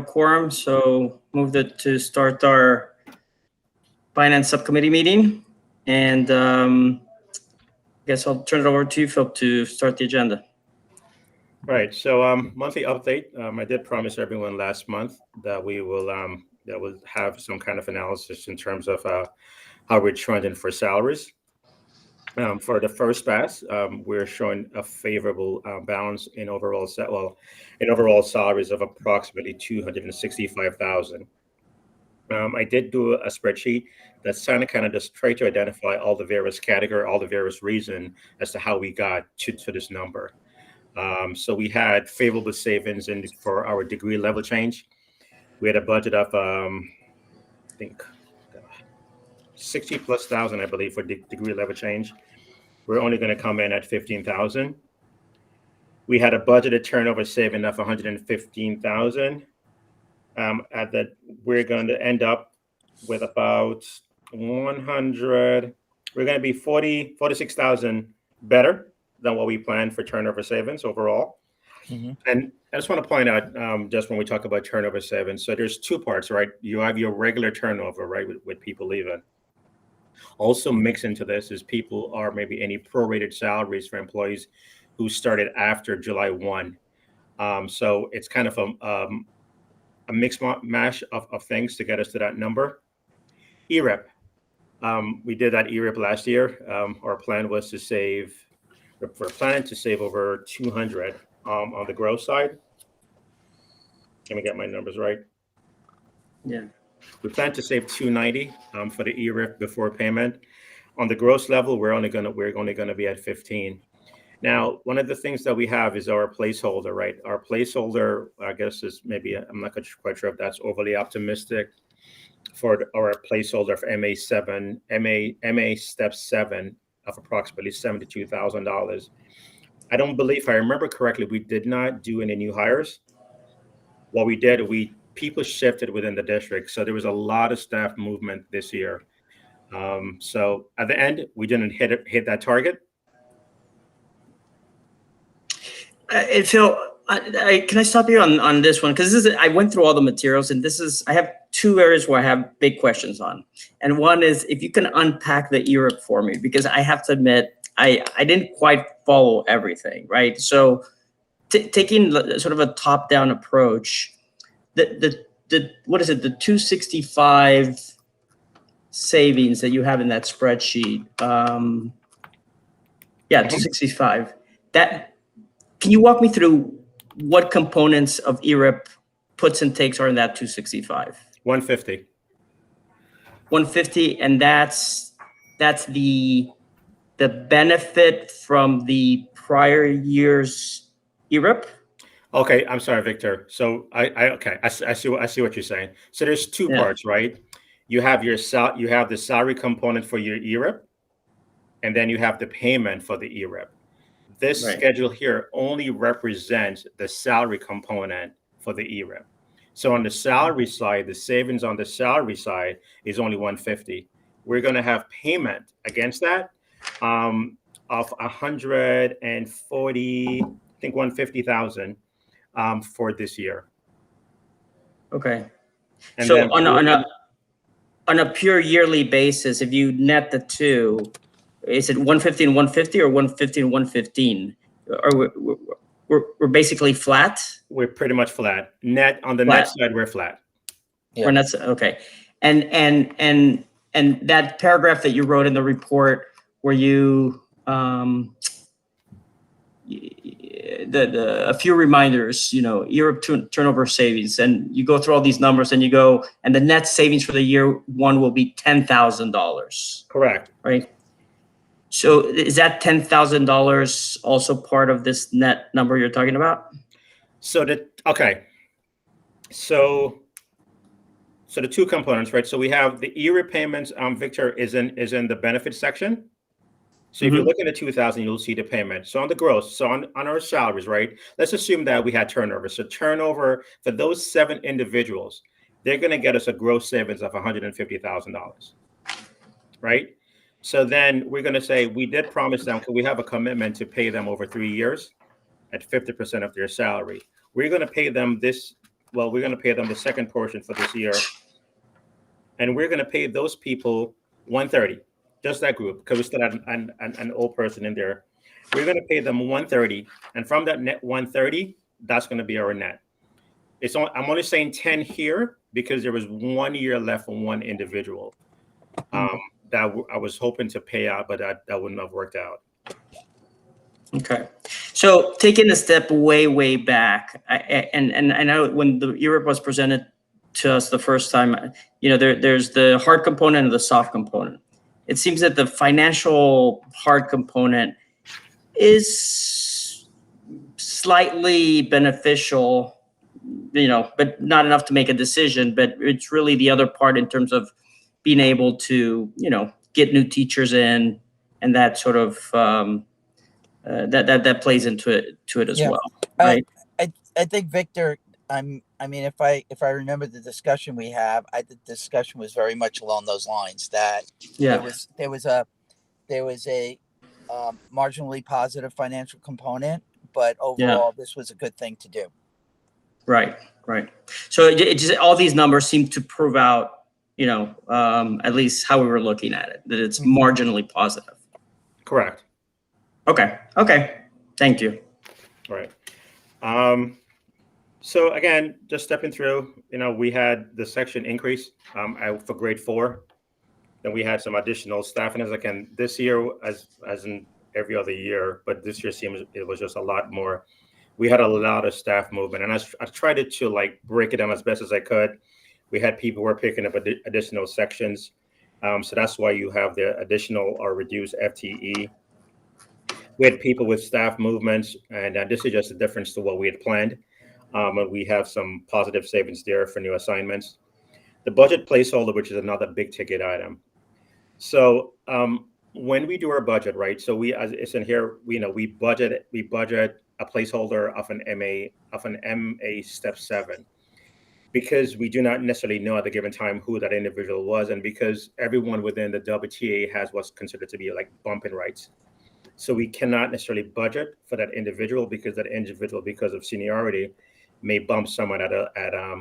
Quorum, so moved it to start our finance subcommittee meeting. And I guess I'll turn it over to you, Phil, to start the agenda. Right. So monthly update. I did promise everyone last month that we will have some kind of analysis in terms of how we're trending for salaries. For the first pass, we're showing a favorable balance in overall salaries of approximately 265,000. I did do a spreadsheet that's kind of just try to identify all the various category, all the various reasons as to how we got to this number. So we had favorable savings for our degree level change. We had a budget of I think 60,000+, I believe, for degree level change. We're only going to come in at 15,000. We had a budgeted turnover saving of 115,000. At that, we're going to end up with about 100. We're going to be 46,000 better than what we planned for turnover savings overall. Mm-hmm. And I just want to point out, just when we talk about turnover savings, so there's two parts, right? You have your regular turnover, right, with people leaving. Also mixed into this is people are maybe any prorated salaries for employees who started after July 1. So it's kind of a mixed mash of things to get us to that number. ERIP. We did that ERIP last year. Our plan was to save. We're planning to save over 200 on the growth side. Let me get my numbers right. Yeah. We plan to save 290 for the ERIP before payment. On the gross level, we're only going to be at 15. Now, one of the things that we have is our placeholder, right? Our placeholder, I guess, is maybe, I'm not quite sure if that's overly optimistic for our placeholder for MA step 7 of approximately $72,000. I don't believe, if I remember correctly, we did not do any new hires. What we did, people shifted within the district. So there was a lot of staff movement this year. So at the end, we didn't hit that target. Phil, can I stop you on this one? Because I went through all the materials, and I have two areas where I have big questions on. And one is if you can unpack the ERIP for me, because I have to admit, I didn't quite follow everything, right? So taking sort of a top-down approach, what is it, the 265 savings that you have in that spreadsheet? 265. Can you walk me through what components of ERIP puts and takes are in that 265? 150. 150, and that's the benefit from the prior year's ERIP? Okay, I'm sorry, Victor. So I see what you're saying. So there's two parts, right? You have the salary component for your ERIP, and then you have the payment for the ERIP. This schedule here only represents the salary component for the ERIP. So on the salary side, the savings on the salary side is only 150. We're going to have payment against that of 140, I think 150,000 for this year. Okay. And so then on a pure yearly basis, if you net the two, is it 150 and 150 or 150 and 115? Or we're basically flat? We're pretty much flat. Net on the net side, we're flat. Yeah. Okay. And that paragraph that you wrote in the report where you a few reminders, ERIP turnover savings, and you go through all these numbers and and the net savings for the year one will be $10,000. Correct. Right. So is that $10,000 also part of this net number you're talking about? So the two components, right? So we have the ERIP payments. Victor is in the benefits section. So if you look at the 2,000, you'll see the payment. So on the gross, so on our salaries, right? Let's assume that we had turnover. So turnover for those 7 individuals, they're going to get us a gross savings of $150,000, right? So then we're going to say we did promise them, because we have a commitment to pay them over 3 years at 50% of their salary. We're going to pay them this well, we're going to pay them the second portion for this year, and we're going to pay those people 130, just that group, because we still had an old person in there. We're going to pay them 130, and from that net 130, that's going to be our net. I'm only saying 10 here because there was 1 year left on one individual that I was hoping to pay out, but that wouldn't have worked out. Okay. So taking a step way back, and I know when the ERIP was presented to us the first time, there's the hard component and the soft component. It seems that the financial hard component is slightly beneficial, but not enough to make a decision. But it's really the other part in terms of being able to, get new teachers in, and that sort of that plays into it as well, right? I think, Victor, I mean, if I remember the discussion we have, the discussion was very much along those lines, that there was a marginally positive financial component, but overall this was a good thing to do. Right. So it just, all these numbers seem to prove out, at least how we were looking at it, that it's marginally positive. Correct. Okay. Thank you. All right. So again, just stepping through, we had the section increase for grade 4. Then we had some additional staffing as this year, as in every other year, but this year seems it was just a lot more. We had a lot of staff movement, and I tried to break it down as best as I could. We had people who were picking up additional sections. So that's why you have the additional or reduced FTE. We had people with staff movements, and this is just a difference to what we had planned. And we have some positive savings there for new assignments. The budget placeholder, which is another big ticket item. So when we do our budget, right? So it's in here. We budget a placeholder of an MA Step 7, because we do not necessarily know at the given time who that individual was, and because everyone within the WTA has what's considered to be bumping rights. So we cannot necessarily budget for that individual, because that individual, because of seniority, may bump someone at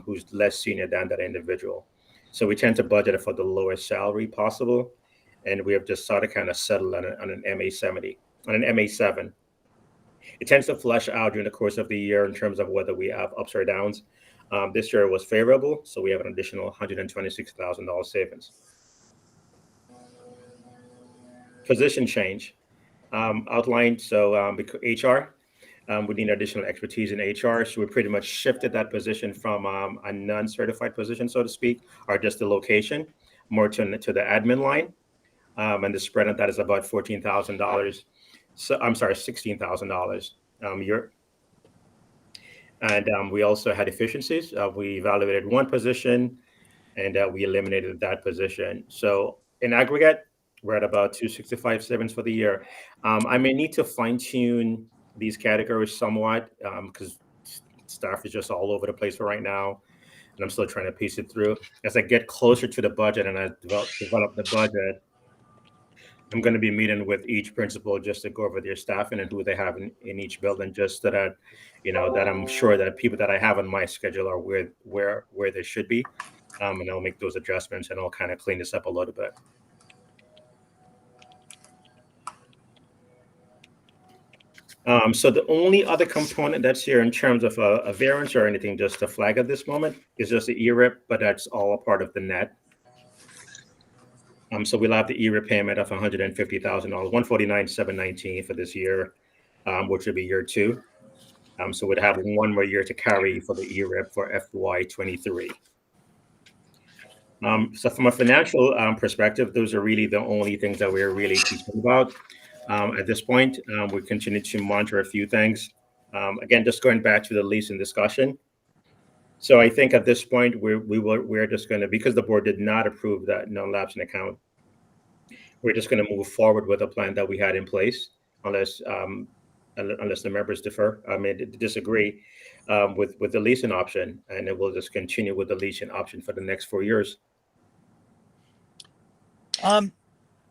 who's less senior than that individual. So we tend to budget for the lowest salary possible, and we have just sort of kind of settled on an MA7. It tends to flush out during the course of the year in terms of whether we have ups or downs. This year was favorable, so we have an additional $126,000 savings. Position change outlined. So because HR, we need additional expertise in HR, so we pretty much shifted that position from a non-certified position, so to speak, or just the location, more to the admin line. And the spread on that is about $14,000. So I'm sorry, $16,000 a year. And we also had efficiencies. We evaluated one position, and we eliminated that position. So in aggregate, we're at about 265 savings for the year. I may need to fine tune these categories somewhat, because staff is just all over the place for right now, and I'm still trying to piece it through. As I get closer to the budget and I develop the budget, I'm going to be meeting with each principal just to go over their staffing and who they have in each building, just so that, that I'm sure that people that I have on my schedule are where they should be. And I'll make those adjustments, and I'll kind of clean this up a little bit. So the only other component that's here in terms of a variance or anything just to flag at this moment is just the ERIP, but that's all a part of the net. So we'll have the ERIP payment of $150,000, $149,719 for this year, which would be year 2. So we'd have one more year to carry for the ERIP for FY23. So from a financial perspective, those are really the only things that we're really concerned about. At this point, we continue to monitor a few things. Again, just going back to the leasing discussion. So I think at this point, we're just going to, because the board did not approve that non-lapsing account, we're just going to move forward with a plan that we had in place, unless the members disagree with the leasing option, and then we'll just continue with the leasing option for the next 4 years.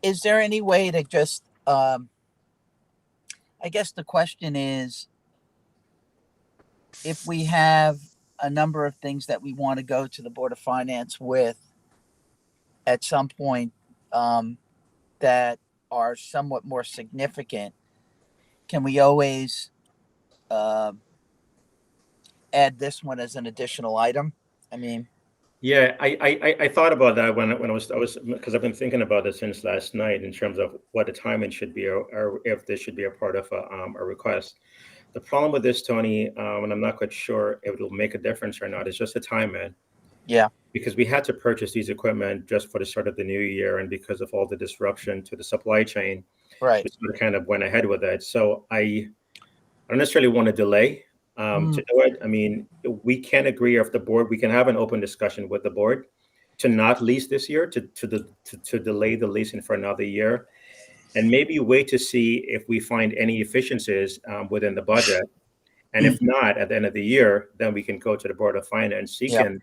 Is there any way to just, I guess the question is, if we have a number of things that we want to go to the Board of Finance with at some point that are somewhat more significant. Can we always add this one as an additional item? I mean, Yeah, I thought about that when I was because I've been thinking about this since last night in terms of what the timing should be, or if this should be a part of a request. The problem with this, Tony, and I'm not quite sure if it'll make a difference or not, is just the timing. yeah, Because we had to purchase these equipment just for the start of the new year, and because of all the disruption to the supply chain, right. we sort of kind of went ahead with it. So I don't necessarily want to delay to do it. I mean, we can agree if the board, we can have an open discussion with the board to not lease this year, to delay the leasing for another year, and maybe wait to see if we find any efficiencies within the budget. And if not, at the end of the year, then we can go to the Board of Finance seeking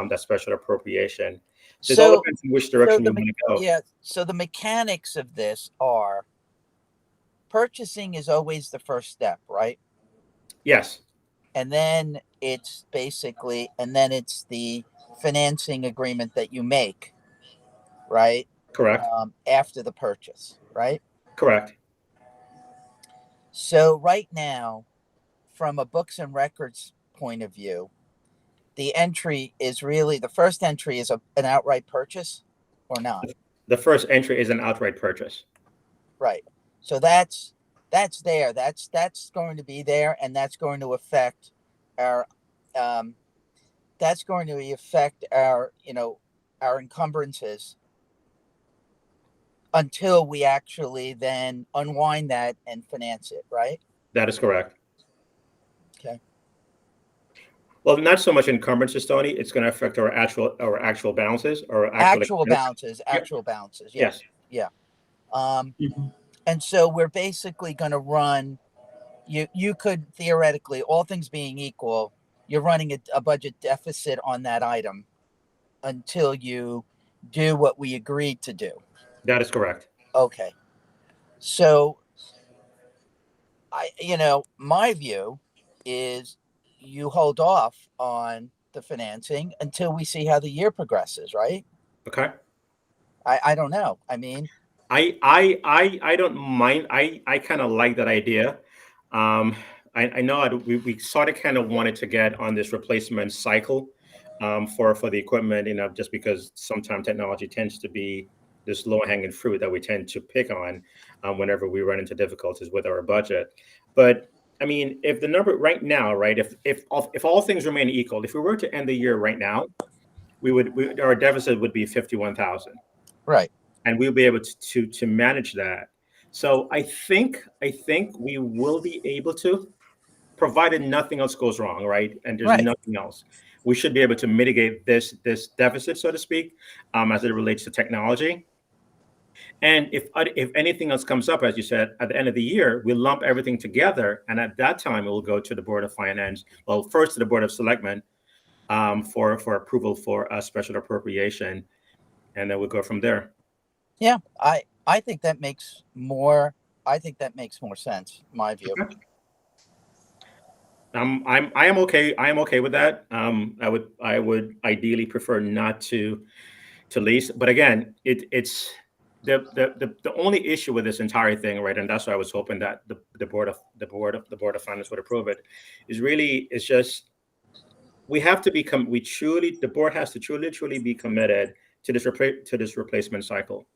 that special appropriation. So it all depends on which direction we want to go. Yeah. So the mechanics of this are purchasing is always the first step, right? Yes. And then it's the financing agreement that you make, right? Correct. After the purchase, right? Correct. So right now, from a books and records point of view, the first entry is an outright purchase or not? The first entry is an outright purchase. Right. So that's there. That's going to be there, and that's going to affect our our encumbrances until we actually then unwind that and finance it, right? That is correct. Okay. Well, not so much encumbrances, Tony. It's going to affect our actual balances or Actual balances. Yes. Yeah. And so we're basically going to run. You could theoretically, all things being equal, you're running a budget deficit on that item until you do what we agreed to do. That is correct. Okay. So my view is you hold off on the financing until we see how the year progresses, right? Okay. I don't know. I mean, I don't mind. I kind of like that idea. I know we sort of kind of wanted to get on this replacement cycle for the equipment, just because sometimes technology tends to be this low-hanging fruit that we tend to pick on whenever we run into difficulties with our budget. But I mean, if the number right now, right, if all things remain equal, if we were to end the year right now, our deficit would be 51,000. Right. And we'll be able to manage that. So I think we will be able to, provided nothing else goes wrong, right? And there's nothing else. We should be able to mitigate this deficit, so to speak, as it relates to technology. And if anything else comes up, as you said, at the end of the year, we'll lump everything together, and at that time, it will go to the Board of Finance. Well, first to the Board of Selectmen for approval for a special appropriation, and then we'll go from there. Yeah, I think that makes more. I think that makes more sense. My view. Okay. I am okay with that. I would ideally prefer not to lease, but again, it's the only issue with this entire thing, right? And that's why I was hoping that the board of finance would approve it. It's just we have to become the board has to truly be committed to this replacement cycle.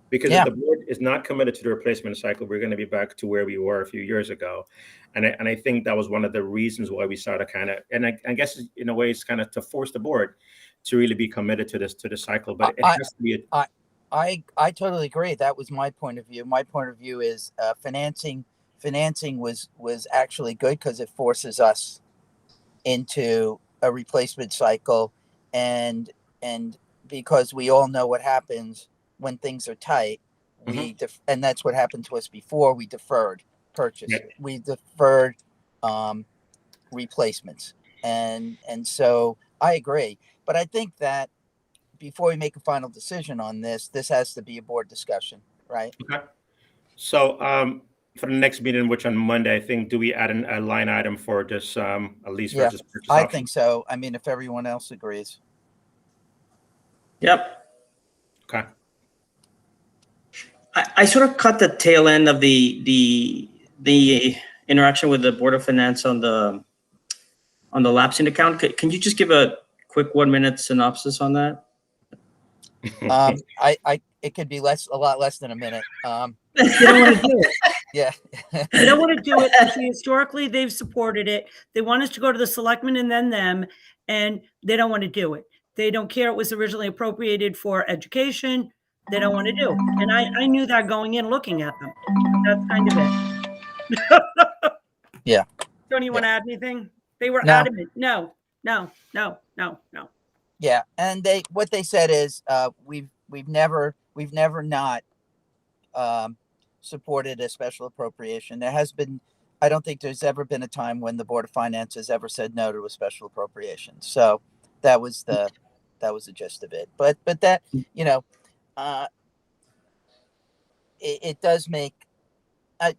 Because if the board is not committed to the replacement cycle, we're going to be back to where we were a few years ago. And I think that was one of the reasons why we started and I guess in a way it's kind of to force the board to really be committed to this cycle. But it has to be I totally agree. That was my point of view. My point of view is financing was actually good because it forces us into a replacement cycle, and because we all know what happens when things are tight, and that's what happened to us before. We deferred purchase. Yeah. We deferred replacements, and so I agree. But I think that before we make a final decision on this has to be a board discussion, right? Okay. So for the next meeting, which on Monday, I think, do we add a line item for this a lease Yeah, versus purchase I option? think so. I mean, if everyone else agrees. Yep. Okay. I sort of cut the tail end of the interaction with the Board of Finance on the lapsing account. Can you just give a quick 1-minute synopsis on that? It could be a lot less than a minute. They don't want to do it. Yeah. They don't want to do it. Historically, they've supported it. They want us to go to the selectmen and then them, and they don't want to do it. They don't care it was originally appropriated for education. They don't want to do it. And I knew that going in looking at them. That's kind of it. Yeah. Don't you want to add anything? They were No. adamant. No. Yeah, and what they said is we've never not supported a special appropriation. There has been, I don't think there's ever been a time when the Board of Finance has ever said no to a special appropriation. So that was the gist of it. But that, you know, it does make,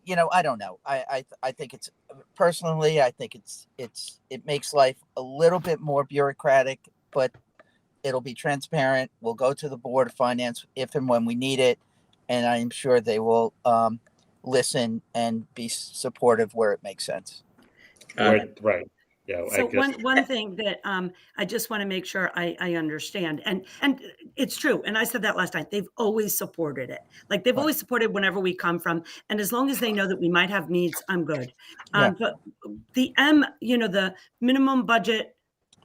you know, I don't know. I think it's personally, I think it makes life a little bit more bureaucratic, but it'll be transparent. We'll go to the Board of Finance if and when we need it, and I'm sure they will listen and be supportive where it makes sense. Right. Yeah. So one thing that I just want to make sure I understand, and it's true, and I said that last night. They've always supported it. Like they've always supported whenever we come from, and as long as they know that we might have needs, I'm good. Yeah. But the the minimum budget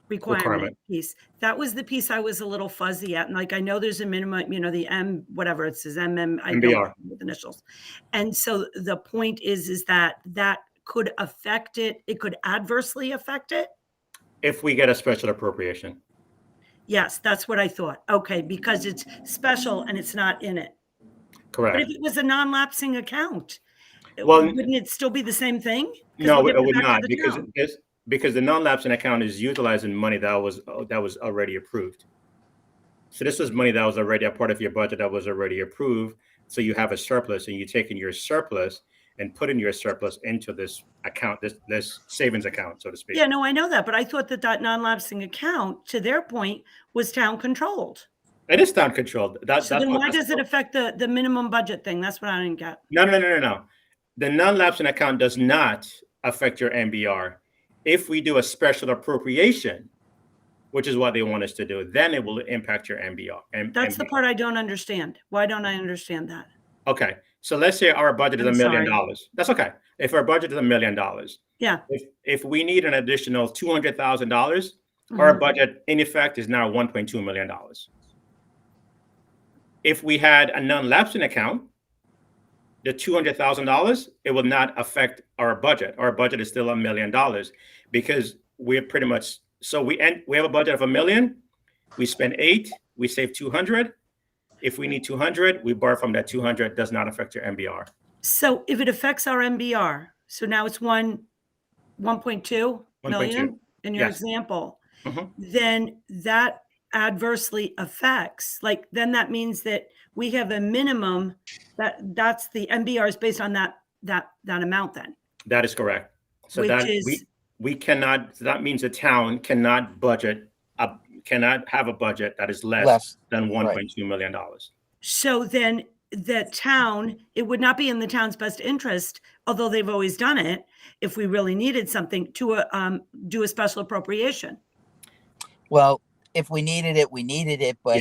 requirement piece, that was the piece I was a little fuzzy at. And like, I know there's a minimum, the M, whatever it says, MBR. With initials. And so the point is that could affect it. It could adversely affect it. If we get a special appropriation. Yes, that's what I thought. Okay, because it's special and it's not in it. Correct. But if it was a non-lapsing account, well, wouldn't it still be the same thing? No, it would not, because the non-lapsing account is utilizing money that was already approved. So this was money that was already a part of your budget that was already approved. So you have a surplus, and you take in your surplus and put in your surplus into this account, this savings account, so to speak. Yeah, no, I know that, but I thought that non-lapsing account, to their point, was town controlled. It is town controlled. So then why does it affect the minimum budget thing? That's what I didn't get. No. The non-lapsing account does not affect your MBR. If we do a special appropriation, which is what they want us to do, then it will impact your MBR. That's the part I don't understand. Why don't I understand that? Okay. So let's say our budget is $1 million. That's okay. If our budget is $1 million, yeah. If we need an additional $200,000, our budget in effect is now $1.2 million. If we had a non-lapsing account, the $200,000, it will not affect our budget. Our budget is still $1 million because we're pretty much, so we have a budget of $1 million. We spend 8, we save 200. If we need 200, we borrow from that 200. Does not affect your MBR. So if it affects our MBR, so now it's 1.2 million in your example, then that adversely affects, like, then that means that we have a minimum that's the MBR is based on that amount then. That is correct. So we cannot, so that means the town cannot have a budget that is less than $1.2 million. So then the town, it would not be in the town's best interest, although they've always done it, if we really needed something, to do a special appropriation. Well, if we needed it, we needed it, but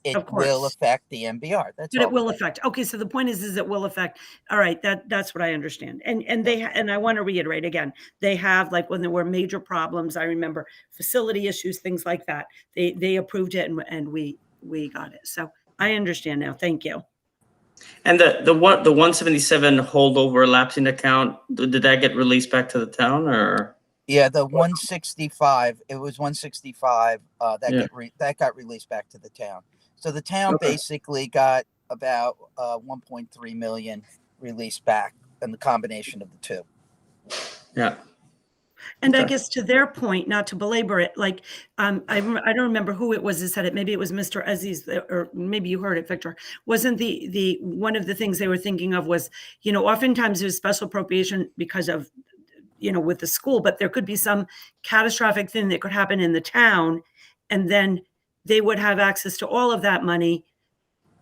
it will affect the MBR. But it will affect. Okay, so the point is it will affect. All right, that's what I understand. And they and I want to reiterate again, they have, like, when there were major problems, I remember facility issues, things like that. They approved it and we got it. So I understand now. Thank you. And the 177 holdover lapsing account, did that get released back to the town, or? Yeah, the 165, it was 165 that got released back to the town. So the town basically got about 1.3 million released back in the combination of the two. Yeah. And I Okay. guess to their point, not to belabor it, like, I don't remember who it was that said it. Maybe it was Mr. Aziz, or maybe you heard it, Victor. Wasn't the one of the things they were thinking of was, oftentimes there's special appropriation because of, with the school, but there could be some catastrophic thing that could happen in the town, and then they would have access to all of that money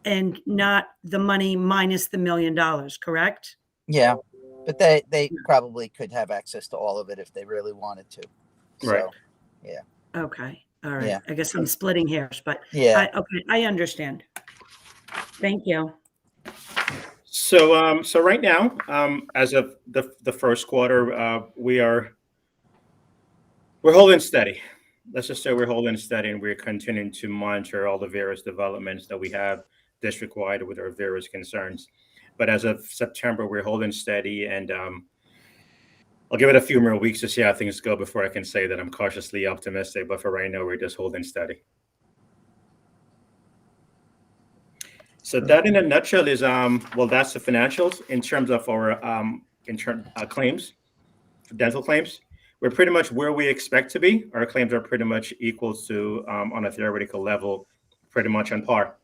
and not the money minus the $1 million, correct? Yeah, but they probably could have access to all of it if they really wanted to. Right. So, Okay. All right. Yeah. I guess I'm splitting hairs, but yeah. okay, I understand. Thank you. So right now, as of the first quarter, we're holding steady. Let's just say we're holding steady, and we're continuing to monitor all the various developments that we have district-wide with our various concerns. But as of September, we're holding steady, and I'll give it a few more weeks to see how things go before I can say that I'm cautiously optimistic. But for right now, we're just holding steady. So that, in a nutshell, is that's the financials in terms of our claims, dental claims. We're pretty much where we expect to be. Our claims are pretty much equal to, on a theoretical level, pretty much on par.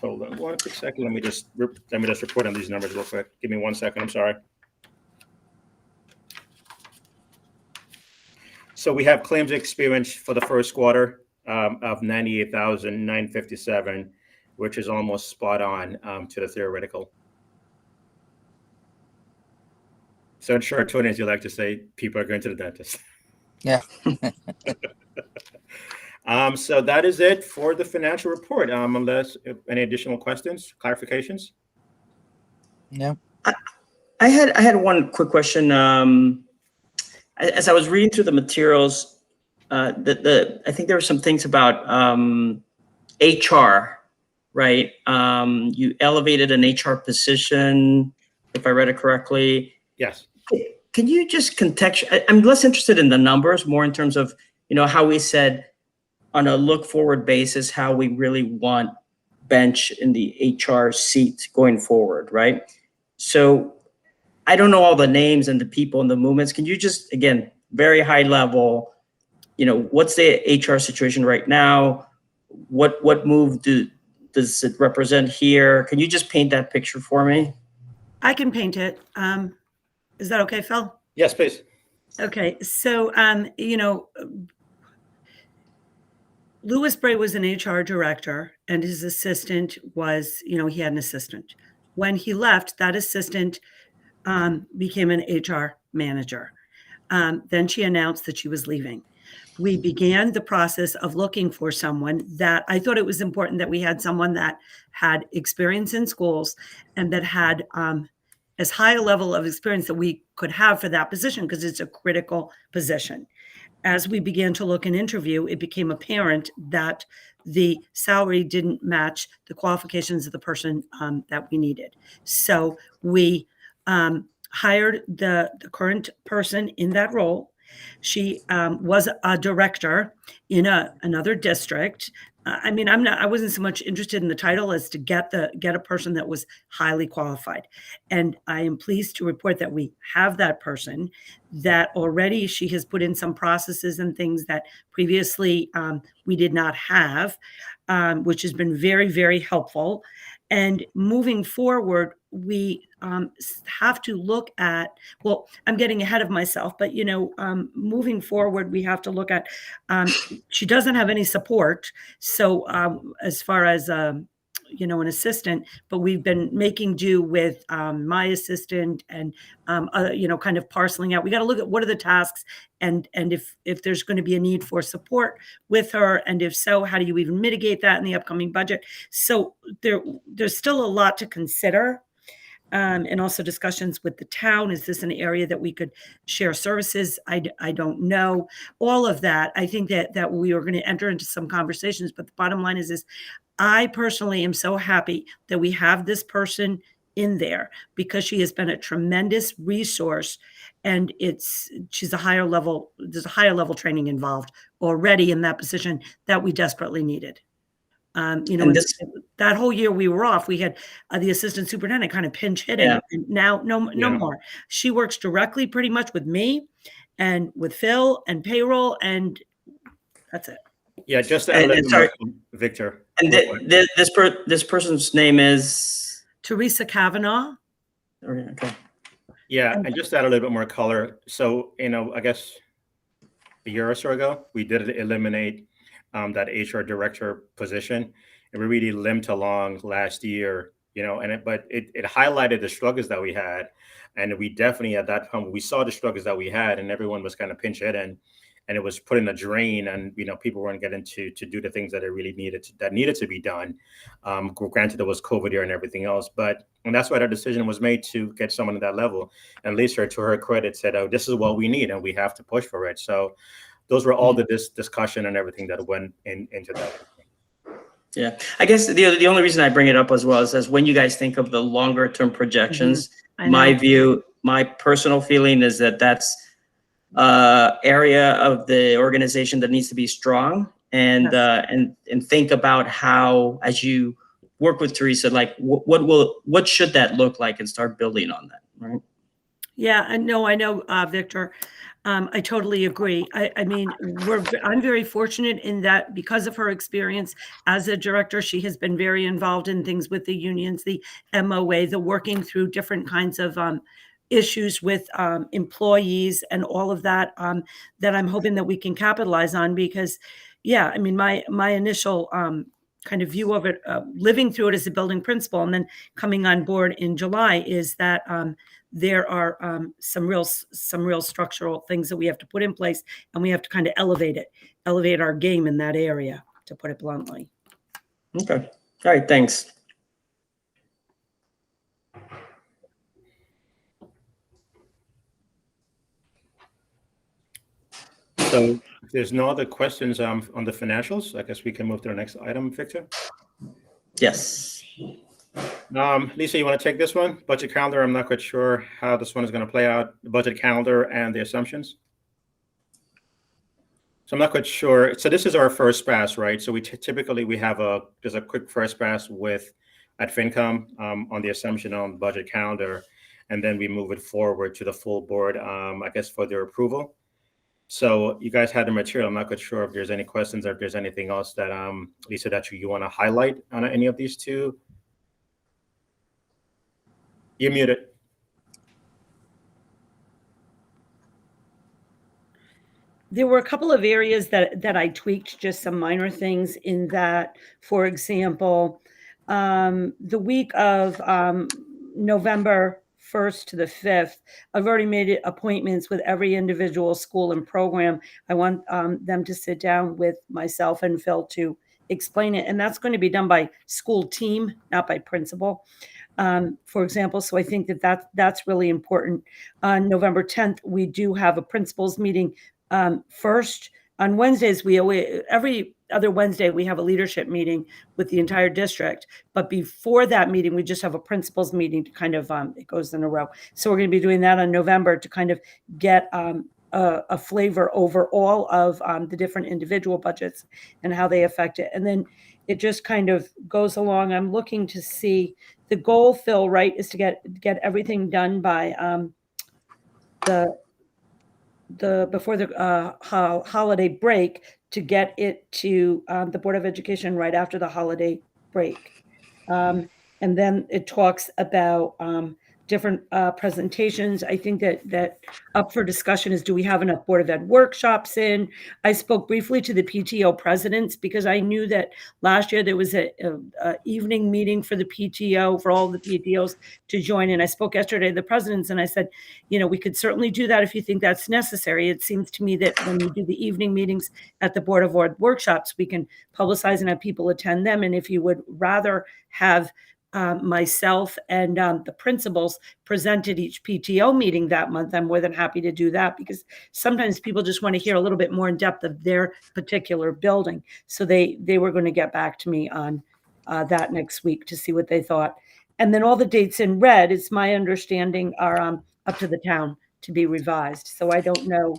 Hold on one quick second. Let me just report on these numbers real quick. Give me 1 second. I'm sorry. So we have claims experience for the first quarter of 98,957, which is almost spot on to the theoretical. So in short, Tony, as you like to say, people are going to the dentist. Yeah. So that is it for the financial report. Unless any additional questions, clarifications. No. I had one quick question. As I was reading through the materials, I think there were some things about HR, right? You elevated an HR position, if I read it correctly. Yes. Can you just contextualize? I'm less interested in the numbers, more in terms of, how we said on a look forward basis, how we really want bench in the HR seat going forward, right? So I don't know all the names and the people and the movements. Can you just, again, very high level, what's the HR situation right now? What move does it represent here? Can you just paint that picture for me? I can paint it. Is that okay, Phil? Yes, please. Okay. So, Louis Bray was an HR director, and his assistant was, he had an assistant. When he left, that assistant became an HR manager. Then she announced that she was leaving. We began the process of looking for someone that I thought it was important that we had someone that had experience in schools and that had as high a level of experience that we could have for that position, because it's a critical position. As we began to look and interview, it became apparent that the salary didn't match the qualifications of the person that we needed. So we hired the current person in that role. She was a director in another district. I wasn't so much interested in the title as to get a person that was highly qualified. And I am pleased to report that we have that person, that already she has put in some processes and things that previously we did not have, which has been very, very helpful. And moving forward, we have to look at, well, I'm getting ahead of myself, but, moving forward, we have to look at, she doesn't have any support. So as far as, an assistant, but we've been making do with my assistant and, kind of parceling out. We got to look at what are the tasks and if there's going to be a need for support with her. And if so, how do you even mitigate that in the upcoming budget? So there's still a lot to consider. And also discussions with the town. Is this an area that we could share services? I don't know. All of that, I think that we are going to enter into some conversations, but the bottom line is I personally am so happy that we have this person in there, because she has been a tremendous resource, and there's a higher level training involved already in that position that we desperately needed. You know, And and this, that whole year we were off, we had the assistant superintendent kind of pinch hitting. Yeah. And now, no Yeah. more. She works directly pretty much with me and with Phil and payroll, and that's it. Yeah, just to add a and little bit sorry, more, Victor. and real quick. this person's name is. Teresa Kavanaugh. Okay. Yeah, and just to add a little bit more color. So, I guess a year or so ago, we did eliminate that HR director position, and we really limped along last year, but it highlighted the struggles that we had. And we definitely, at that time, we saw the struggles that we had, and everyone was kind of pinch hitting, and it was putting a drain, and people weren't getting to do the things that it really needed to be done. Granted, it was COVID year and everything else, and that's why that decision was made to get someone at that level. And Lisa, to her credit, said, "Oh, this is what we need, and we have to push for it." So those were all the discussion and everything that went into that. Yeah, I guess the only reason I bring it up as well is when you guys think of the longer term projections, my personal feeling is that that's area of the organization that needs to be strong, and think about how, as you work with Teresa, like what should that look like, and start building on that, right? Yeah, I know, Victor. I totally agree. I mean, I'm very fortunate in that because of her experience as a director, she has been very involved in things with the unions, the MOA, the working through different kinds of issues with employees and all of that, that I'm hoping that we can capitalize on, because, yeah, I mean, my initial kind of view of it, living through it as a building principal and then coming on board in July, is that there are some real structural things that we have to put in place, and we have to kind of elevate our game in that area, to put it bluntly. Okay. All right. Thanks. So if there's no other questions on the financials, I guess we can move to the next item, Victor. Yes. Lisa, you want to take this one? Budget calendar. I'm not quite sure how this one is going to play out. The budget calendar and the assumptions. So I'm not quite sure. So this is our first pass, right? So we typically have there's a quick first pass at FinCom on the assumption on budget calendar, and then we move it forward to the full board, I guess, for their approval. So you guys had the material. I'm not quite sure if there's any questions or if there's anything else that Lisa, that you want to highlight on any of these two. You're muted. There were a couple of areas that I tweaked, just some minor things in that. For example, the week of November 1st to the 5th, I've already made appointments with every individual school and program. I want them to sit down with myself and Phil to explain it. And that's going to be done by school team, not by principal. For example, so I think that's really important. On November 10th, we do have a principals meeting. First, on Wednesdays, every other Wednesday, we have a leadership meeting with the entire district. But before that meeting, we just have a principals meeting to kind of, it goes in a row. So we're going to be doing that in November to kind of get a flavor over all of the different individual budgets and how they affect it. And then it just kind of goes along. I'm looking to see the goal, Phil, right, is to get everything done by before the holiday break, to get it to the Board of Education right after the holiday break. And then it talks about different presentations. I think that up for discussion is, do we have enough Board of Ed workshops in? I spoke briefly to the PTO presidents, because I knew that last year there was a evening meeting for the PTO, for all the PTOs to join. And I spoke yesterday to the presidents, and I said, we could certainly do that if you think that's necessary. It seems to me that when you do the evening meetings at the Board of Ed workshops, we can publicize and have people attend them. And if you would rather have myself and the principals present at each PTO meeting that month, I'm more than happy to do that, because sometimes people just want to hear a little bit more in depth of their particular building. So they were going to get back to me on that next week to see what they thought. And then all the dates in red, it's my understanding, are up to the town to be revised. So I don't know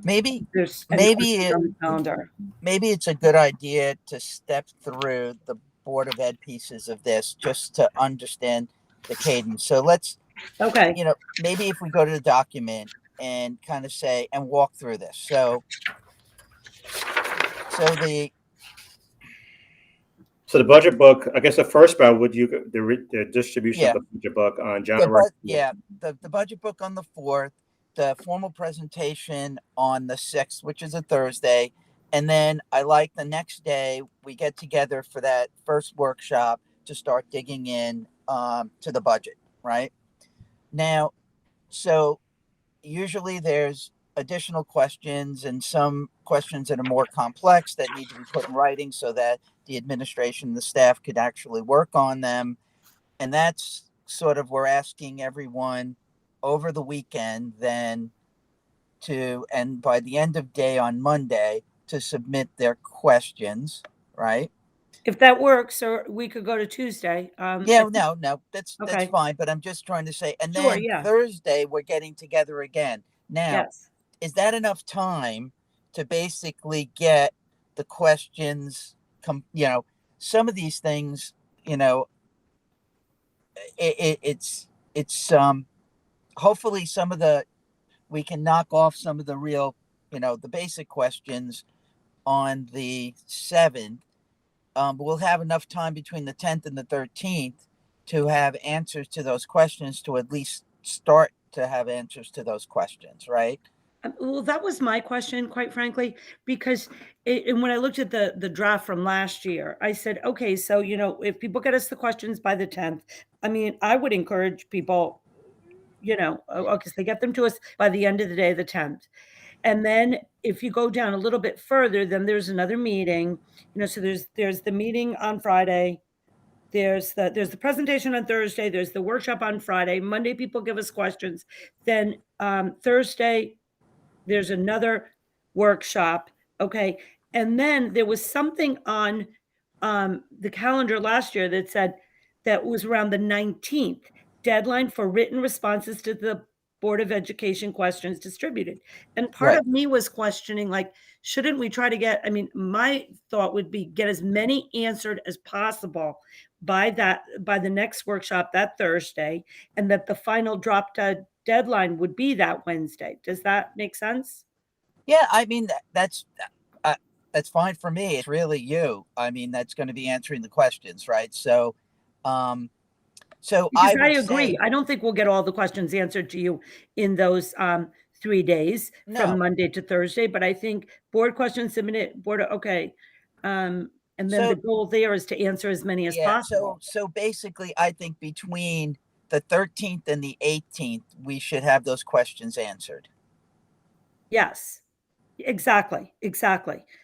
Maybe There's any questions on the calendar. maybe it's a good idea to step through the Board of Ed pieces of this just to understand the cadence. So let's, Okay. maybe if we go to the document and kind of say and walk through this. So the So the budget book, I guess the first part would the distribution of the budget book on January. The budget book on the 4th, the formal presentation on the 6th, which is a Thursday. And then I like the next day we get together for that first workshop to start digging in to the budget, right? Now, so usually there's additional questions and some questions that are more complex that need to be put in writing so that the administration, the staff could actually work on them. And that's sort of, we're asking everyone over the weekend then and by the end of day on Monday to submit their questions, right? If that works, or we could go to Tuesday. No, that's Okay. fine. But I'm just trying to say, and Sure, then yeah. Thursday we're getting together again. Now, Yes. is that enough time to basically get the questions? Some of these things, it's hopefully we can knock off some of the real, the basic questions on the 7th. But we'll have enough time between the 10th and the 13th to have answers to those questions, to at least start to have answers to those questions, right? Well, that was my question, quite frankly, because and when I looked at the draft from last year, I said, okay, so, if people get us the questions by the 10th, I mean, I would encourage people, because they get them to us by the end of the day, the 10th. And then if you go down a little bit further, then there's another meeting, so there's the meeting on Friday. There's the presentation on Thursday. There's the workshop on Friday. Monday, people give us questions. Then Thursday, there's another workshop. Okay. And then there was something on the calendar last year that said that was around the 19th, deadline for written responses to the Board of Education questions distributed. And part Right. of me was questioning, like, shouldn't we try to my thought would be get as many answered as possible by the next workshop that Thursday, and that the final drop dead deadline would be that Wednesday. Does that make sense? Yeah, I mean, that's fine for me. It's really you. I mean, that's going to be answering the questions, right? So, Because I I would agree. say, I don't think we'll get all the questions answered to you in those 3 days No. from Monday to Thursday, but I think board questions submitted, okay. And then the goal there is to answer as many as possible. So basically, I think between the 13th and the 18th, we should have those questions answered. Yes, exactly.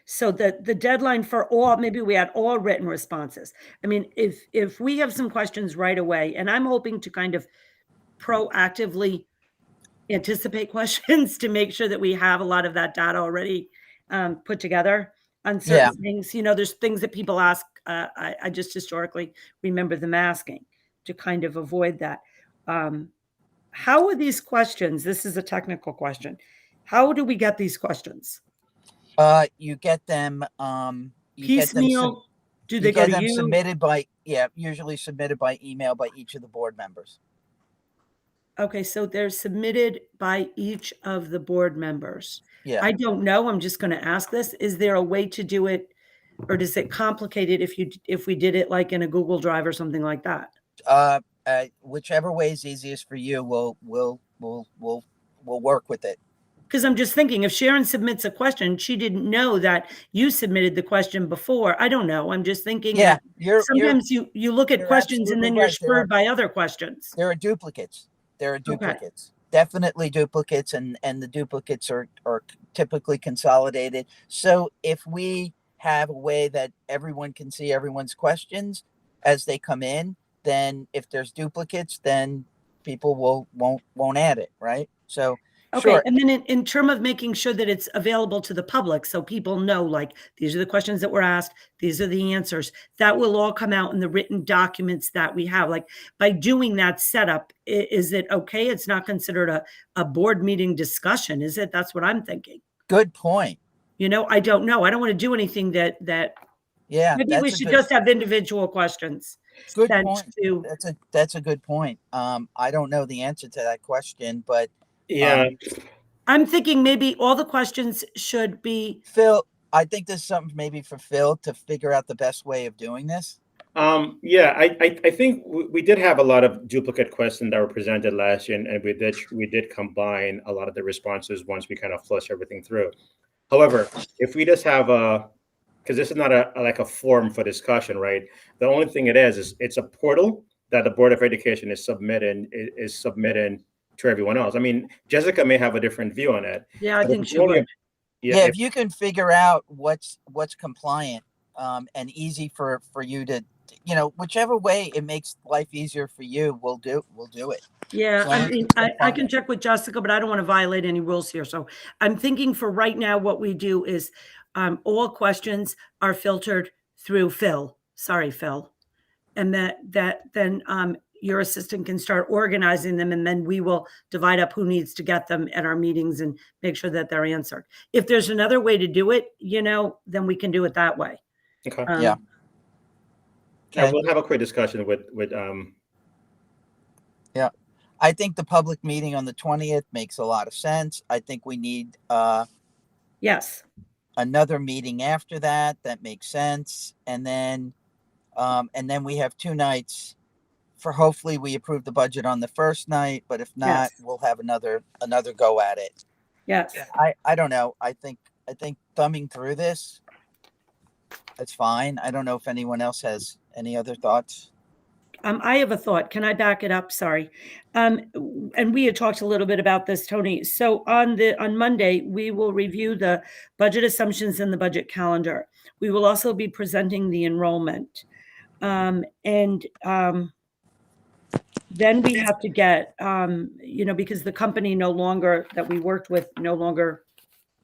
So the deadline for maybe we had all written responses. I mean, if we have some questions right away, and I'm hoping to kind of proactively anticipate questions to make sure that we have a lot of that data already put together on certain things. There's things that people ask. I just historically remember them asking to kind of avoid that. How are these questions? This is a technical question. How do we get these questions? You get them Piecemeal? Do they go to you? Submitted usually submitted by email by each of the board members. Okay, so they're submitted by each of the board members. Yeah. I don't know. I'm just going to ask this. Is there a way to do it, or does it complicate it if we did it like in a Google Drive or something like that? Whichever way is easiest for you, we'll work with it. Because I'm just thinking, if Sharon submits a question, she didn't know that you submitted the question before. I don't know. I'm just thinking that sometimes you look at questions and then you're spurred by other questions. There are duplicates. Definitely duplicates, and the duplicates are typically consolidated. So if we have a way that everyone can see everyone's questions as they come in, then if there's duplicates, then people won't add it, right? So Okay, Sure. and then in term of making sure that it's available to the public, so people know, like, these are the questions that were asked, these are the answers, that will all come out in the written documents that we have. Like, by doing that setup, is it okay? It's not considered a board meeting discussion, is it? That's what I'm thinking. Good point. You know, I don't know. I don't want to do anything that Yeah, maybe we should just have individual questions. good sent point. to- That's a good point. I don't know the answer to that question, but Yeah, I'm thinking maybe all the questions should be, Phil, I think there's something maybe for Phil to figure out the best way of doing this. yeah, I think we did have a lot of duplicate questions that were presented last year, and we did combine a lot of the responses once we kind of flush everything through. However, if we just have because this is not like a forum for discussion, right? The only thing it is it's a portal that the Board of Education is submitting to everyone else. I mean, Jessica may have a different view on it. yeah, I but think if she it's only would. Yeah, if you can figure out what's compliant and easy for you to, whichever way it makes life easier for you, we'll do it. Yeah, So I I'm- mean, I can check with Jessica, but I don't want to violate any rules here. So I'm thinking for right now, what we do is all questions are filtered through Phil. Sorry, Phil. And that then your assistant can start organizing them, and then we will divide up who needs to get them at our meetings and make sure that they're answered. If there's another way to do it, then we can do it that way. Okay. Yeah. Yeah, Okay. we'll have a quick discussion with I think the public meeting on the 20th makes a lot of sense. I think we need Yes. another meeting after that. That makes sense. And then we have 2 nights for, hopefully we approve the budget on the first night, but if not, Yes. we'll have another go at it. Yes. I don't know. I think thumbing through this, that's fine. I don't know if anyone else has any other thoughts. I have a thought. Can I back it up? Sorry. And we had talked a little bit about this, Tony. So on Monday, we will review the budget assumptions and the budget calendar. We will also be presenting the enrollment. Then we have to get, because the company that we worked with no longer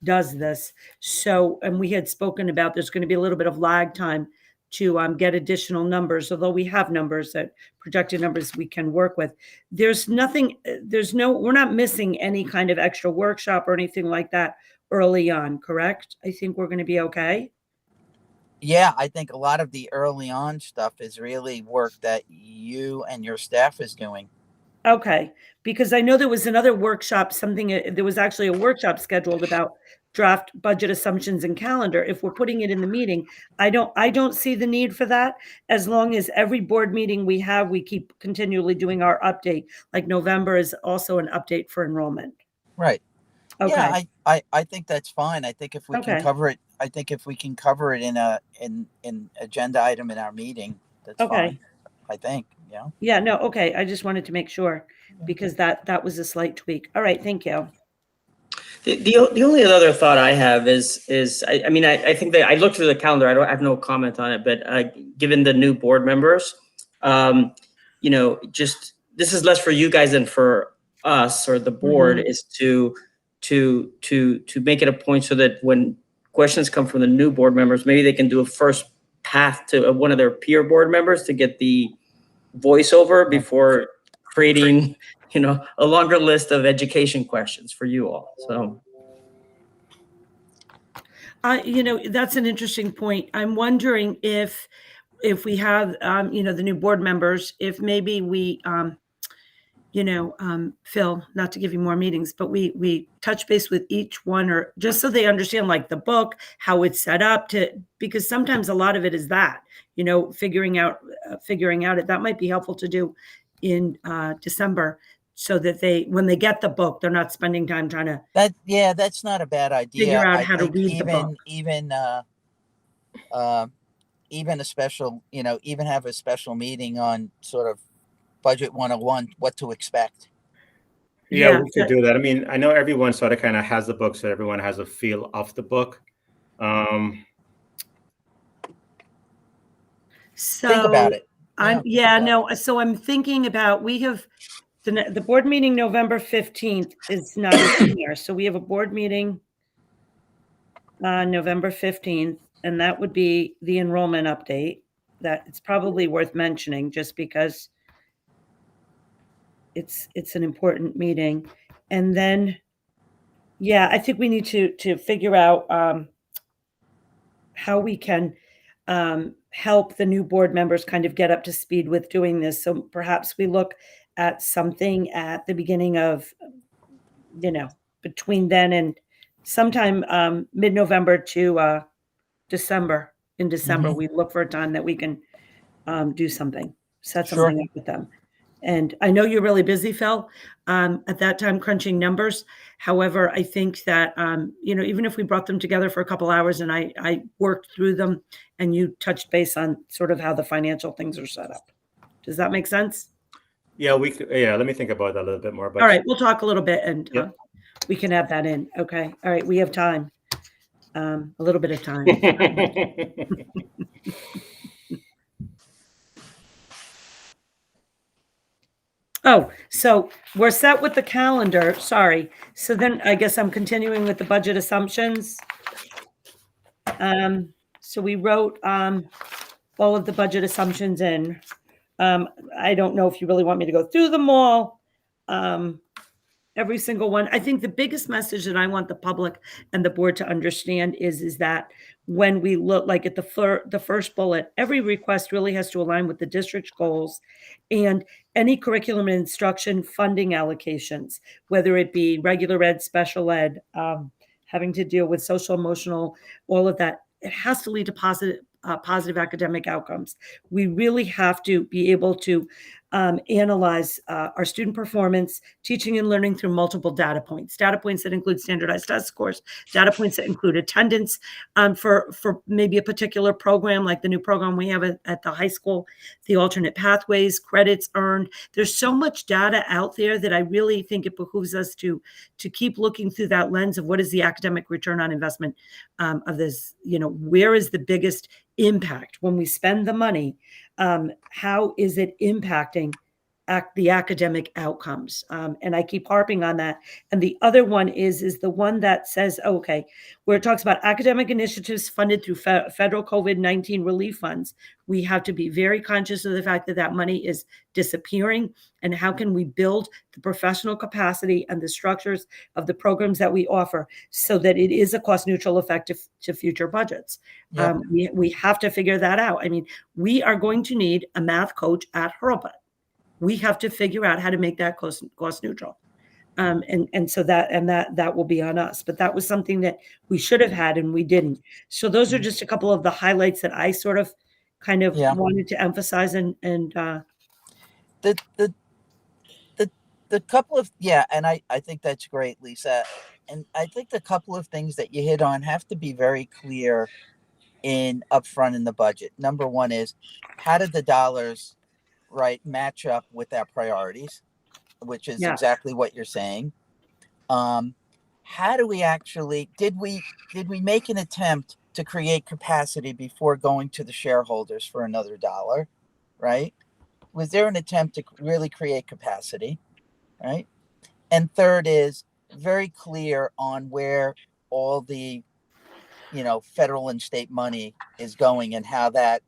does this. So, and we had spoken about, there's going to be a little bit of lag time to get additional numbers, although we have numbers projected numbers we can work with. We're not missing any kind of extra workshop or anything like that early on, correct? I think we're going to be okay. Yeah, I think a lot of the early on stuff is really work that you and your staff is doing. Okay, because I know there was another workshop, there was actually a workshop scheduled about draft budget assumptions and calendar. If we're putting it in the meeting, I don't see the need for that. As long as every board meeting we have, we keep continually doing our update. Like November is also an update for enrollment. Right. Okay. Yeah, I think that's fine. I think if we can Okay. cover it, in an agenda item in our meeting, that's Okay. fine. I think, yeah. Yeah, no, okay. I just wanted to make sure because that was a slight tweak. All right, thank you. The only other thought I have is I think that I looked through the calendar. I have no comment on it, but given the new board members, just this is less for you guys than for us or the board is to make it a point so that when questions come from the new board members, maybe they can do a first path to one of their peer board members to get the voiceover before creating a longer list of education questions for you all. So that's an interesting point. I'm wondering if we have the new board members, if maybe we Phil, not to give you more meetings, but we touch base with each one, or just so they understand like the book, how it's set up because sometimes a lot of it is that, figuring out it. That might be helpful to do in December so that when they get the book, they're not spending time trying to that's not a bad idea. Figure out how to read the book. Even a special, even have a special meeting on sort of Budget 101, what to expect. Yeah, we could do that. I mean, I know everyone sort of kind of has the book, so everyone has a feel of the book. So think about it. So I'm thinking about, The board meeting November 15th is not in here. So we have a board meeting on November 15th, and that would be the enrollment update. That it's probably worth mentioning just because it's an important meeting. And then, yeah, I think we need to figure out how we can help the new board members kind of get up to speed with doing this. So perhaps we look at something at the beginning of, between then and sometime mid-November to December. In December, we look for a time that we can do something, set something up with them. And I know you're really busy, Phil, at that time crunching numbers. However, I think that, even if we brought them together for a couple hours and I worked through them and you touched base on sort of how the financial things are set up. Does that make sense? Yeah, let me think about that a little bit more. But all right, we'll talk a little bit and we can add that in. Okay. All right. We have time. A little bit of time. Oh, so we're set with the calendar. Sorry. So then I guess I'm continuing with the budget assumptions. So we wrote all of the budget assumptions in. I don't know if you really want me to go through them all. Every single one. I think the biggest message that I want the public and the board to understand is that when we look like at the first bullet, every request really has to align with the district's goals and any curriculum and instruction funding allocations, whether it be regular ed, special ed, having to deal with social, emotional, all of that. It has to lead to positive academic outcomes. We really have to be able to analyze our student performance, teaching and learning through multiple data points that include standardized test scores, data points that include attendance for maybe a particular program, like the new program we have at the high school, the alternate pathways, credits earned. There's so much data out there that I really think it behooves us to keep looking through that lens of what is the academic return on investment of this, where is the biggest impact when we spend the money? How is it impacting the academic outcomes? And I keep harping on that. And the other one is the one that says, where it talks about academic initiatives funded through federal COVID-19 relief funds. We have to be very conscious of the fact that that money is disappearing, and how can we build the professional capacity and the structures of the programs that we offer so that it is a cost neutral effect to future budgets. Yep. We have to figure that out. I mean, we are going to need a math coach at Hurlbut. We have to figure out how to make that cost neutral. And so that will be on us. But that was something that we should have had and we didn't. So those are just a couple of the highlights that I sort of kind of wanted to emphasize and the couple of and I think that's great, Lisa. And I think the couple of things that you hit on have to be very clear upfront in the budget. Number one is, how did the dollars match up with our priorities, which is exactly what you're saying. How do we actually did we make an attempt to create capacity before going to the shareholders for another $1, right? Was there an attempt to really create capacity, right? And third is very clear on where all the federal and state money is going and how that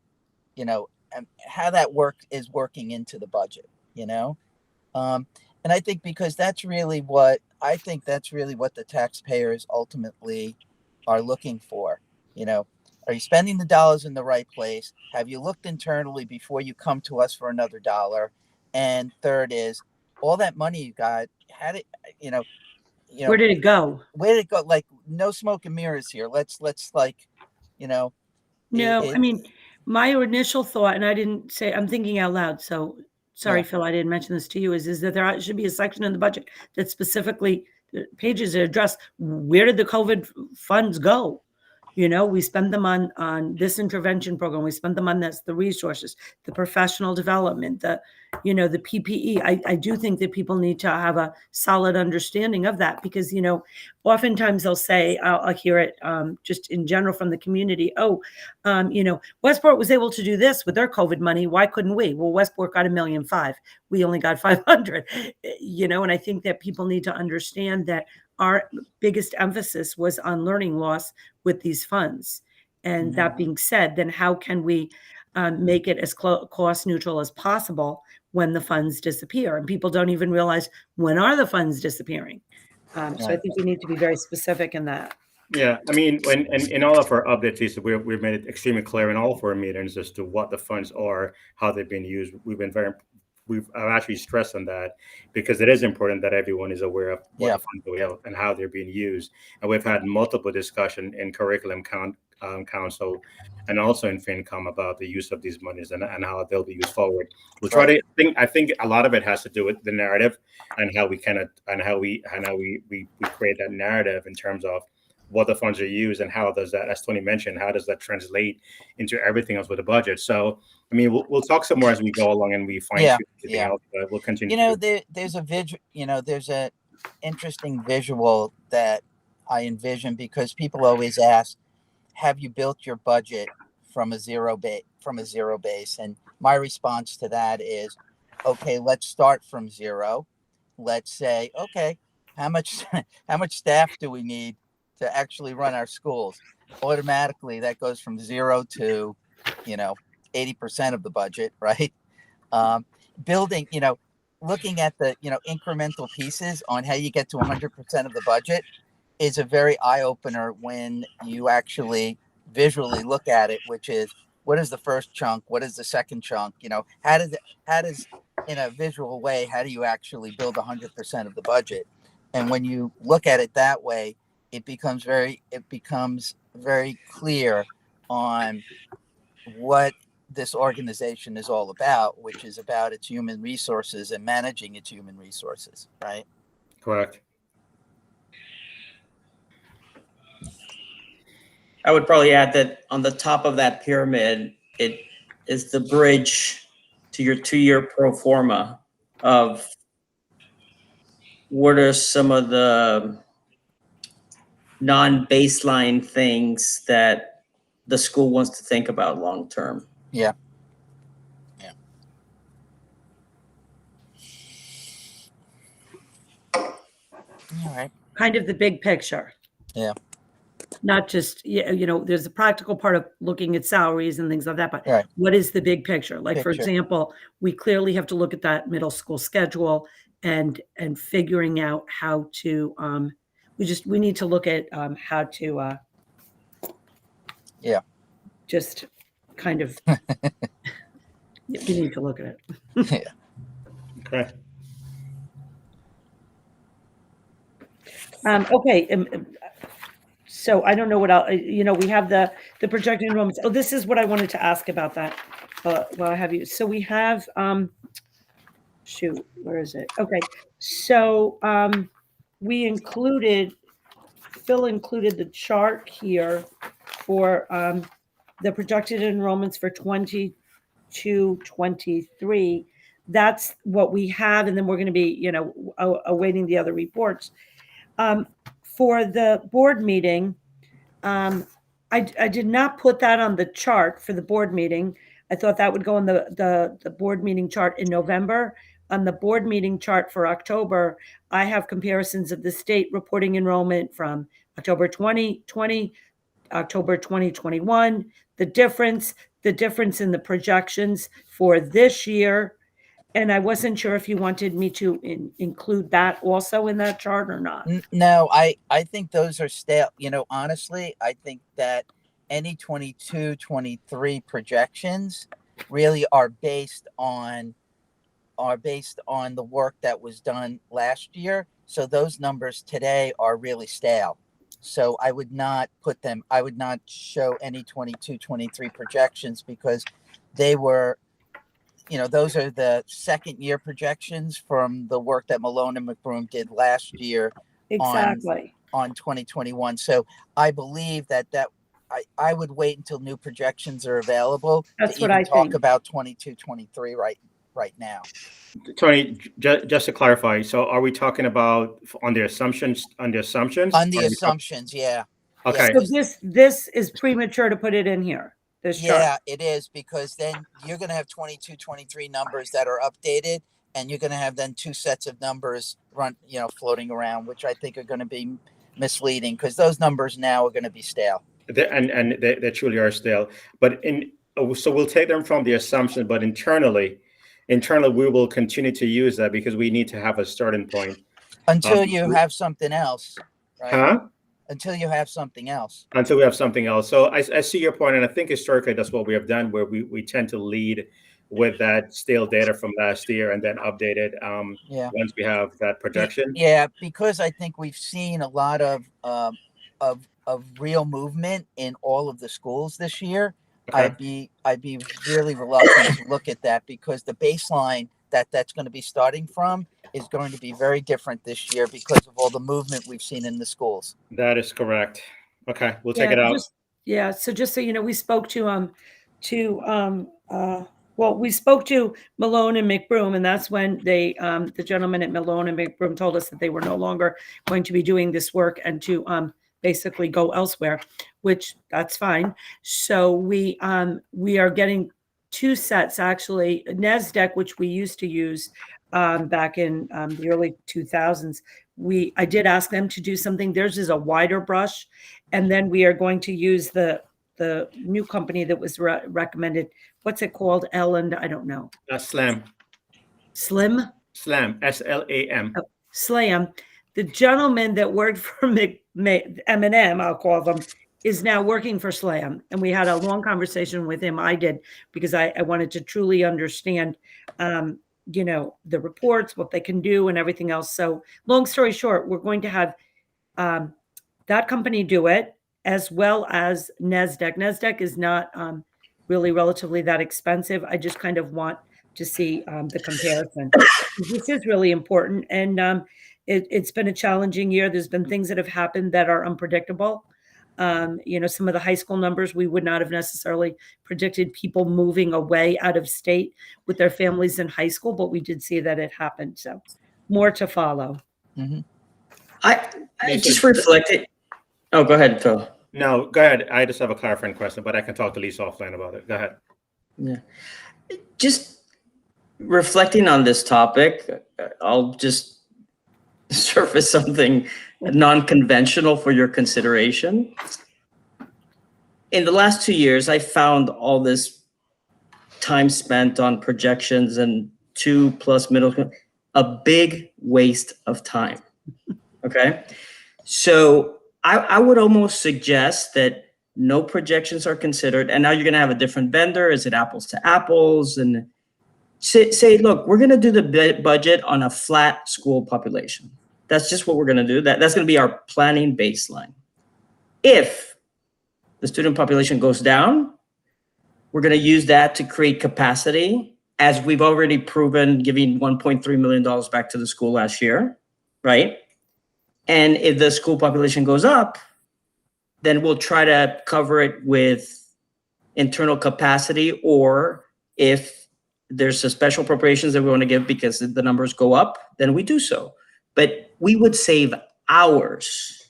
is working into the budget, and I think because that's really what the taxpayers ultimately are looking for. Are you spending the dollars in the right place? Have you looked internally before you come to us for another $1? And third is, all that money you got, where did it go? Where did it go? Like, no smoke and mirrors here. Let's No, I mean, my initial thought, and I didn't say, I'm thinking out loud. So sorry, Phil, I didn't mention this to you, is that there should be a section in the budget that specifically pages that address where did the COVID funds go? We spend them on this intervention program. We spend them on this, the resources, the professional development, the PPE. I do think that people need to have a solid understanding of that because, oftentimes they'll say, I'll hear it just in general from the community. Westport was able to do this with their COVID money. Why couldn't we? Well, Westport got $1.5 million. We only got 500, and I think that people need to understand that our biggest emphasis was on learning loss with these funds. And that being said, then how can we make it as cost neutral as possible when the funds disappear? And people don't even realize, when are the funds disappearing? So I think we need to be very specific in that. Yeah, I mean, in all of our updates, Lisa, we've made it extremely clear in all of our meetings as to what the funds are, how they've been used. I've actually stressed on that because it is important that everyone is aware of what the funds we have and how they're being used. And we've had multiple discussion in curriculum council and also in FinCom about the use of these monies and how they'll be used forward. We'll try to I think a lot of it has to do with the narrative and how we create that narrative in terms of what the funds are used and how does that, as Tony mentioned, how does that translate into everything else with the budget? So, I mean, we'll talk some more as we go along and we find everything else, but we'll continue. There's a there's a interesting visual that I envision because people always ask, have you built your budget from a zero base? And my response to that is, okay, let's start from zero. Let's say, okay, how much staff do we need to actually run our schools? Automatically that goes from 0 to 80% of the budget, right? Building, looking at the incremental pieces on how you get to 100% of the budget is a very eye-opener when you actually visually look at it, which is, what is the first chunk, what is the second chunk, how does in a visual way, how do you actually build 100% of the budget? And when you look at it that way, it becomes very clear on what this organization is all about, which is about its human resources and managing its human resources, right? Correct. I would probably add that on the top of that pyramid, it is the bridge to your 2-year pro forma of what are some of the non-baseline things that the school wants to think about long term. Yeah. All right. Kind of the big picture. Yeah. Not just, there's a practical part of looking at salaries and things like that, but Right. What is the big picture? Like, for Picture. example, we clearly have to look at that middle school schedule and figuring out how to, we need to look at how to, just kind of, we need to look at it. Okay. Okay. So I don't know what else, we have the projected enrollments. Oh, this is what I wanted to ask about that. Well, I have you. So we have, shoot, where is it? Okay. So Phil included the chart here for the projected enrollments for 22-23. That's what we have. And then we're going to be, awaiting the other reports. For the board meeting, I did not put that on the chart for the board meeting. I thought that would go on the board meeting chart in November. On the board meeting chart for October, I have comparisons of the state reporting enrollment from October 2020, October 2021, the difference in the projections for this year. And I wasn't sure if you wanted me to include that also in that chart or not. No, I think those are stale. Honestly, I think that any 22-23 projections really are based on the work that was done last year. So those numbers today are really stale. So I would not show any 22-23 projections because they were, those are the second year projections from the work that Malone and McBroom did last year. Exactly. On 2021. So I believe that I would wait until new projections are available That's to what even I talk think. about 22, 23 right now. Tony, just to clarify, so are we talking about on the assumptions? On the Or are we assumptions, yeah. Okay. Yeah, So this is premature to put it in here, this chart. yeah, it is, because then you're going to have 22, 23 numbers that are updated, and you're going to have then two sets of numbers floating around, which I think are going to be misleading, because those numbers now are going to be stale. They truly are stale. But so we'll take them from the assumption, but internally, we will continue to use that because we need to have a starting point. Until you have something else, right? Huh? Until you have something else. Until we have something else. So I see your point, and I think historically that's what we have done, where we tend to lead with that stale data from last year and then update it once we have that projection. Yeah, because I think we've seen a lot of real movement in all of the schools this year. Okay. I'd be really reluctant to look at that, because the baseline that's going to be starting from is going to be very different this year because of all the movement we've seen in the schools. That is correct. Okay, we'll take it out. So just so you know, we spoke to we spoke to Malone and McBroom, and that's when the gentleman at Malone and McBroom told us that they were no longer going to be doing this work and to basically go elsewhere, which that's fine. So we are getting two sets, actually. NASDAQ, which we used to use back in the early 2000s. I did ask them to do something. Theirs is a wider brush, and then we are going to use the new company that was recommended. What's it called? I don't know. SLAM. Slim? SLAM. SLAM. Oh, SLAM. The gentleman that worked for M&M, I'll call them, is now working for SLAM. And we had a long conversation with him. I did, because I wanted to truly understand, the reports, what they can do and everything else. So long story short, we're going to have that company do it, as well as NASDAQ. NASDAQ is not really relatively that expensive. I just kind of want to see the comparison. This is really important. And it's been a challenging year. There's been things that have happened that are unpredictable. Some of the high school numbers, we would not have necessarily predicted people moving away out of state with their families in high school, but we did see that it happened. So more to follow. Mm-hmm. I just reflected. Oh, go ahead, Phil. No, go ahead. I just have a clarifying question, but I can talk to Lisa offline about it. Go ahead. Yeah. Just reflecting on this topic, I'll just surface something non-conventional for your consideration. In the last 2 years, I found all this time spent on projections and 2+ middle school a big waste of time. Okay. So I would almost suggest that no projections are considered. And now you're going to have a different vendor. Is it apples to apples? And say, look, we're going to do the budget on a flat school population. That's just what we're going to do. That's going to be our planning baseline. If the student population goes down, we're going to use that to create capacity, as we've already proven, giving $1.3 million back to the school last year, right? And if the school population goes up, then we'll try to cover it with internal capacity, or if there's a special appropriations that we want to give because the numbers go up, then we do so. But we would save hours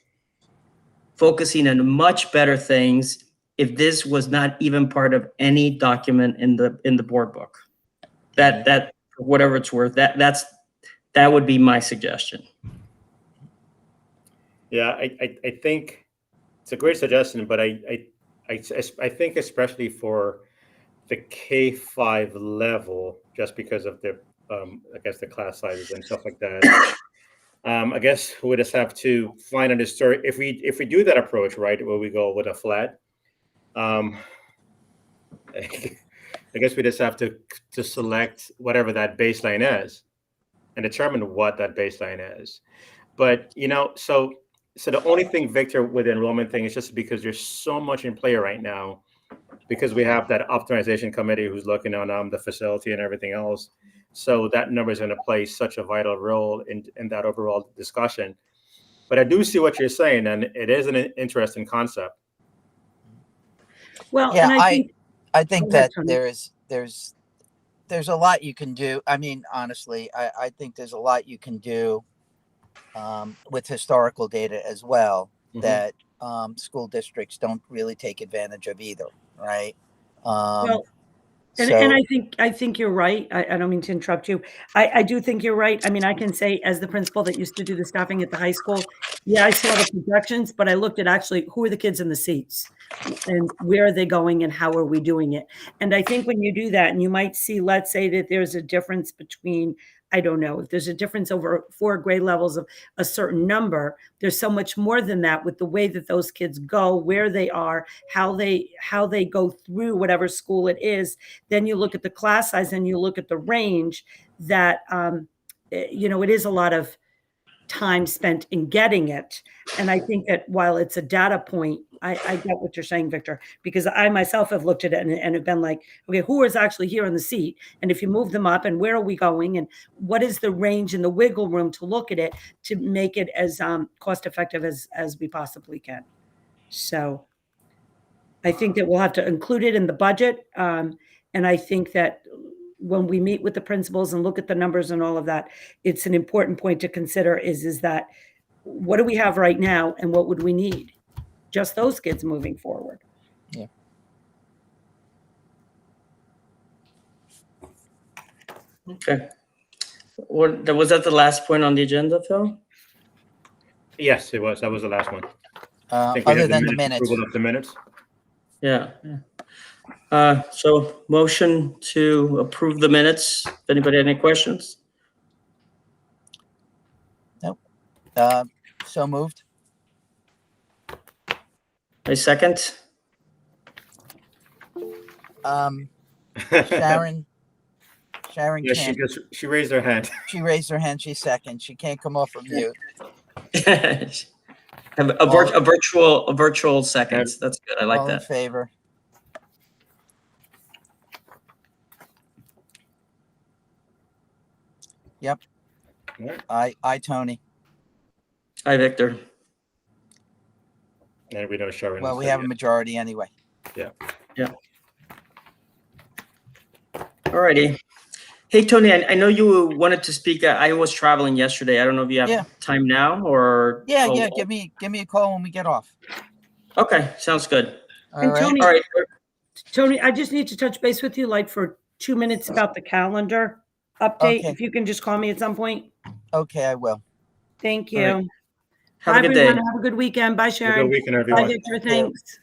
focusing on much better things if this was not even part of any document in the board book. That for whatever it's worth, that would be my suggestion. Yeah, I think it's a great suggestion, but I think especially for the K-5 level, just because of the I guess the class sizes and stuff like that. I guess we just have to find a story. If we do that approach, right, where we go with a flat, I guess we just have to select whatever that baseline is and determine what that baseline is. But so the only thing, Victor, with the enrollment thing is just because there's so much in play right now, because we have that optimization committee who's looking on the facility and everything else. So that number is going to play such a vital role in that overall discussion. But I do see what you're saying, and it is an interesting concept. Well, Yeah, and I think Go ahead, that Tony. there's a lot you can do. I mean, honestly, I think there's a lot you can do with historical data as well that school districts don't really take advantage of either, right? well, and So I think you're right. I don't mean to interrupt you. I do think you're right. I mean, I can say as the principal that used to do the staffing at the high school, yeah, I saw the projections, but I looked at actually who are the kids in the seats and where are they going and how are we doing it? And I think when you do that, and you might see, let's say that there's a difference between, I don't know, if there's a difference over 4 grade levels of a certain number, there's so much more than that with the way that those kids go, where they are, how they go through whatever school it is. Then you look at the class size and you look at the range that, it is a lot of time spent in getting it. And I think that while it's a data point, I get what you're saying, Victor, because I myself have looked at it and have been like, okay, who is actually here in the seat? And if you move them up and where are we going? And what is the range and the wiggle room to look at it to make it as cost effective as we possibly can. So I think that we'll have to include it in the budget. And I think that when we meet with the principals and look at the numbers and all of that, it's an important point to consider is that what do we have right now and what would we need? Just those kids moving forward. Yeah. Okay. Was that the last point on the agenda, Phil? Yes, it was. That was the last one. I think we Other have than the minutes. approval of the minutes. Yeah. So motion to approve the minutes. Anybody have any questions? So moved. A second? Sharon Yeah, can't. she raised her hand. She raised her hand. She's second. She can't come off of mute. A virtual seconds. That's good. I like All in that. favor. Yep. Right. I Tony. Hi, Victor. And we know Sharon. Well, we have a majority anyway. Alrighty. Hey, Tony, I know you wanted to speak. I was traveling yesterday. I don't know if you have time now or. Yeah. Give me a call when we get off. Okay, sounds good. All And right. Tony, All right. Tony, I just need to touch base with you like for 2 minutes about the calendar update. Okay. If you can just call me at some point. Okay, I will. Thank you. All right. Have Bye, a good day. everyone. Have a good weekend. Bye, Have a Sharon. good weekend, Bye, everyone. Victor. Thank you. Thanks.